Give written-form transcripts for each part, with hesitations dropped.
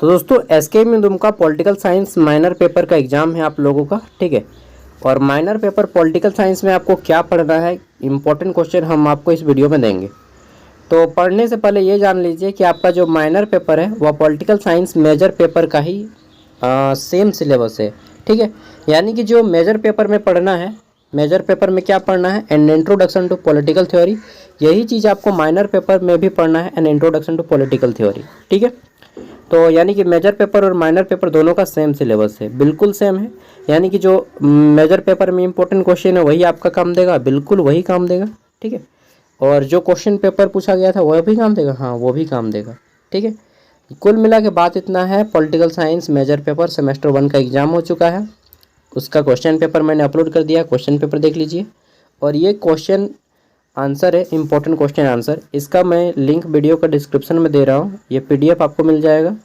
तो दोस्तों एसके में Dumka political science minor paper का एग्ज़ाम है आप लोगों का, ठीक है। और माइनर पेपर पॉलिटिकल साइंस में आपको क्या पढ़ना है, इम्पोर्टेंट क्वेश्चन हम आपको इस वीडियो में देंगे। तो पढ़ने से पहले ये जान लीजिए कि आपका जो माइनर पेपर है वह पॉलिटिकल साइंस मेजर पेपर का ही सेम सिलेबस है, ठीक है। यानी कि जो मेजर पेपर में पढ़ना है, मेजर पेपर में क्या पढ़ना है, an introduction to political theory, यही चीज़ आपको माइनर पेपर में भी पढ़ना है, an introduction to political theory, ठीक है। तो यानी कि मेजर पेपर और माइनर पेपर दोनों का सेम सिलेबस है, बिल्कुल सेम है। यानी कि जो मेजर पेपर में इंपॉर्टेंट क्वेश्चन है वही आपका काम देगा, बिल्कुल वही काम देगा, ठीक है। और जो क्वेश्चन पेपर पूछा गया था वह भी काम देगा, हाँ वो भी काम देगा, ठीक है। कुल मिला के बात इतना है, political science major paper semester 1 का एग्ज़ाम हो चुका है, उसका क्वेश्चन पेपर मैंने अपलोड कर दिया, क्वेश्चन पेपर देख लीजिए। और ये क्वेश्चन आंसर है, इंपॉर्टेंट क्वेश्चन आंसर, इसका मैं लिंक वीडियो का डिस्क्रिप्शन में दे रहा हूँ, ये पीडीएफ आपको मिल जाएगा।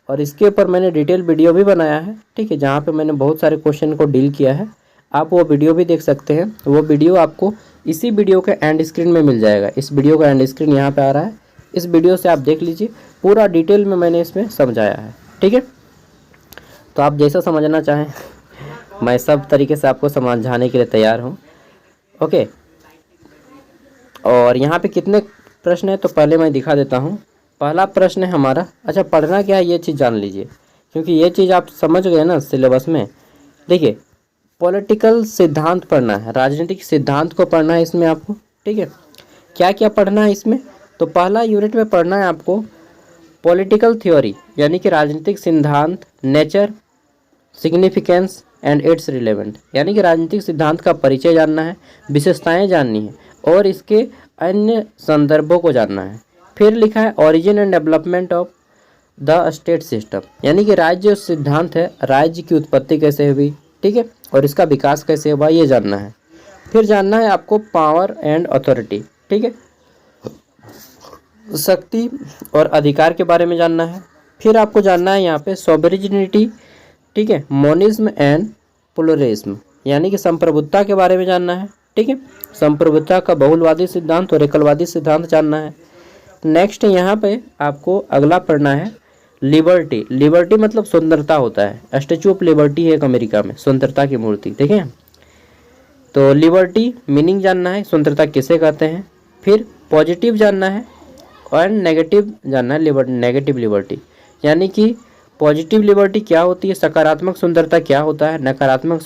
और इसके ऊपर मैंने डिटेल वीडियो भी बनाया है, ठीक है, जहाँ पे मैंने बहुत सारे क्वेश्चन को डील किया है, आप वो वीडियो भी देख सकते हैं। वो वीडियो आपको इसी वीडियो के एंड स्क्रीन में मिल जाएगा, इस वीडियो का एंड स्क्रीन यहाँ पर आ रहा है, इस वीडियो से आप देख लीजिए, पूरा डिटेल में मैंने इसमें समझाया है, ठीक है। तो आप जैसा समझना चाहें मैं सब तरीके से आपको समझाने के लिए तैयार हूँ, ओके। और यहाँ पे कितने प्रश्न है तो पहले मैं दिखा देता हूँ। पहला प्रश्न है हमारा, अच्छा पढ़ना क्या है ये चीज़ जान लीजिए, क्योंकि ये चीज़ आप समझ गए ना सिलेबस में। देखिए पॉलिटिकल सिद्धांत पढ़ना है, राजनीतिक सिद्धांत को पढ़ना है इसमें आपको, ठीक है। क्या क्या पढ़ना है इसमें, तो पहला यूनिट में पढ़ना है आपको पॉलिटिकल थ्योरी यानी कि राजनीतिक सिद्धांत, nature, significance and it's relevant, यानी कि राजनीतिक सिद्धांत का परिचय जानना है, विशेषताएं जाननी है और इसके अन्य संदर्भों को जानना है। फिर लिखा है origin and development of the state system, यानी कि राज्य सिद्धांत है, राज्य की उत्पत्ति कैसे हुई, ठीक है, और इसका विकास कैसे हुआ ये जानना है। फिर जानना है आपको पावर एंड अथॉरिटी, ठीक है, शक्ति और अधिकार के बारे में जानना है। फिर आपको जानना है यहाँ पे सॉवरेनिटी, ठीक है, मोनिज्म एंड प्लुरलिज्म, यानी कि संप्रभुता के बारे में जानना है, ठीक है, संप्रभुता का बहुलवादी सिद्धांत और एकलवादी सिद्धांत जानना है। नेक्स्ट यहाँ पे आपको अगला पढ़ना है लिबर्टी, लिबर्टी मतलब स्वतंत्रता होता है, स्टैचू ऑफ लिबर्टी है एक अमेरिका में, स्वतंत्रता की मूर्ति, ठीक है। तो लिबर्टी मीनिंग जानना है, स्वतंत्रता किसे कहते हैं। फिर पॉजिटिव जानना है और नेगेटिव जानना है, नेगेटिव लिबर्टी, यानी कि पॉजिटिव लिबर्टी क्या होती है, सकारात्मक स्वतंत्रता क्या होता है, नकारात्मक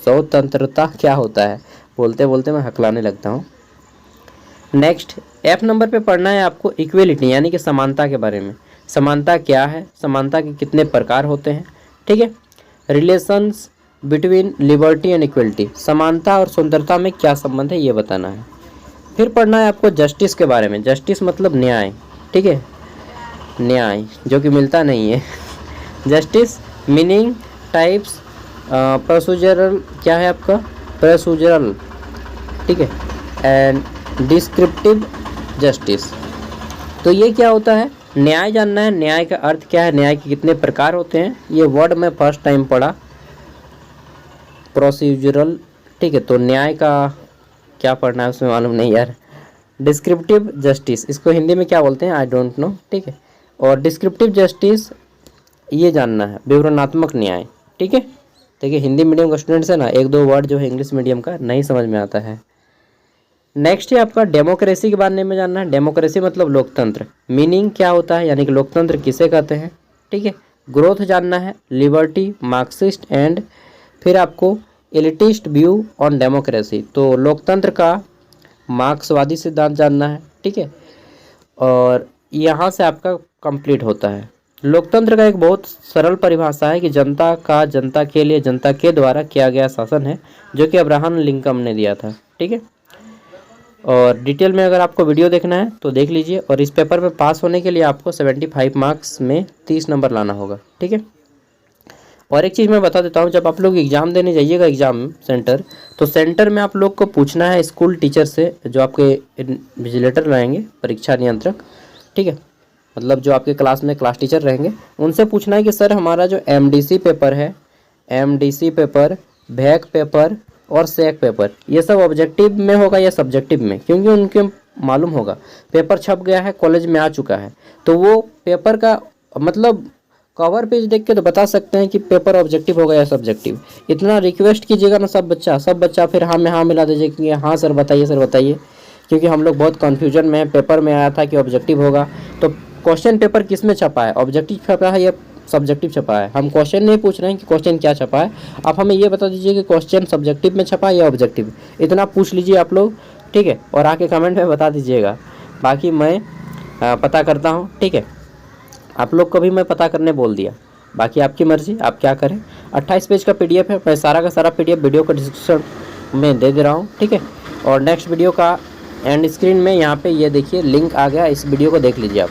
स्वतंत्रता क्या होता है, बोलते बोलते मैं हकलाने लगता हूँ। नेक्स्ट एफ नंबर पे पढ़ना है आपको इक्वेलिटी, यानी कि समानता के बारे में, समानता क्या है, समानता के कितने प्रकार होते हैं, ठीक है। Relations between liberty and equality, समानता और स्वतंत्रता में क्या संबंध है ये बताना है। फिर पढ़ना है आपको जस्टिस के बारे में, जस्टिस मतलब न्याय, ठीक है, न्याय जो कि मिलता नहीं है। जस्टिस मीनिंग, टाइप्स, प्रोसीजरल क्या है आपका, प्रोसीजरल, ठीक है, एंड डिस्क्रिप्टिव जस्टिस। तो ये क्या होता है, न्याय जानना है, न्याय का अर्थ क्या है, न्याय के कितने प्रकार होते हैं, ये वर्ड मैं फर्स्ट टाइम पढ़ा, प्रोसीजरल, ठीक है। तो न्याय का क्या पढ़ना है उसमें मालूम नहीं यार। डिस्क्रिप्टिव जस्टिस, इसको हिंदी में क्या बोलते हैं आई डोंट नो, ठीक है। और डिस्क्रिप्टिव जस्टिस ये जानना है, विवरणात्मक न्याय, ठीक है। देखिए हिंदी मीडियम का स्टूडेंट्स है ना, एक दो वर्ड जो है इंग्लिश मीडियम का नहीं समझ में आता है। नेक्स्ट है आपका डेमोक्रेसी के बारे में जानना है, डेमोक्रेसी मतलब लोकतंत्र, मीनिंग क्या होता है, यानी कि लोकतंत्र किसे कहते हैं, ठीक है। ग्रोथ जानना है, लिबर्टी, मार्क्सिस्ट एंड फिर आपको एलिटिस्ट व्यू ऑन डेमोक्रेसी, तो लोकतंत्र का मार्क्सवादी सिद्धांत जानना है, ठीक है। और यहाँ से आपका कंप्लीट होता है। लोकतंत्र का एक बहुत सरल परिभाषा है कि जनता का जनता के लिए जनता के द्वारा किया गया शासन है, जो कि अब्राहम लिंकन ने दिया था, ठीक है। और डिटेल में अगर आपको वीडियो देखना है तो देख लीजिए। और इस पेपर में पास होने के लिए आपको 75 मार्क्स में 30 नंबर लाना होगा, ठीक है। और एक चीज़ मैं बता देता हूँ, जब आप लोग एग्ज़ाम देने जाइएगा एग्ज़ाम सेंटर, तो सेंटर में आप लोग को पूछना है स्कूल टीचर से, जो आपके विजिलेटर रहेंगे, परीक्षा नियंत्रक, ठीक है, मतलब जो आपके क्लास में क्लास टीचर रहेंगे, उनसे पूछना है कि सर हमारा जो एमडीसी पेपर है, एमडीसी पेपर, भैक पेपर और सेक पेपर, ये सब ऑब्जेक्टिव में होगा या सब्जेक्टिव में, क्योंकि उनके मालूम होगा पेपर छप गया है, कॉलेज में आ चुका है, तो वो पेपर का मतलब कवर पेज देख के तो बता सकते हैं कि पेपर ऑब्जेक्टिव होगा या सब्जेक्टिव। इतना रिक्वेस्ट कीजिएगा ना सब बच्चा फिर हाँ में हाँ मिला दीजिए कि हाँ सर बताइए, क्योंकि हम लोग बहुत कन्फ्यूजन में हैं। पेपर में आया था कि ऑब्जेक्टिव होगा, तो क्वेश्चन पेपर किस में छपा है, ऑब्जेक्टिव छपा है या सब्जेक्टिव छपा है। हम क्वेश्चन नहीं पूछ रहे हैं कि क्वेश्चन क्या छपा है, आप हमें ये बता दीजिए कि क्वेश्चन सब्जेक्टिव में छपा है या ऑब्जेक्टिव। इतना पूछ लीजिए आप लोग, ठीक है, और आके कमेंट में बता दीजिएगा। बाकी मैं पता करता हूँ, ठीक है। आप लोग को भी मैं पता करने बोल दिया, बाकी आपकी मर्ज़ी, आप क्या करें। 28 पेज का PDF है, मैं सारा का सारा PDF वीडियो को डिस्क्रिप्शन में दे दे रहा हूँ, ठीक है। और नेक्स्ट वीडियो का एंड स्क्रीन में यहाँ पे ये देखिए लिंक आ गया, इस वीडियो को देख लीजिए आप।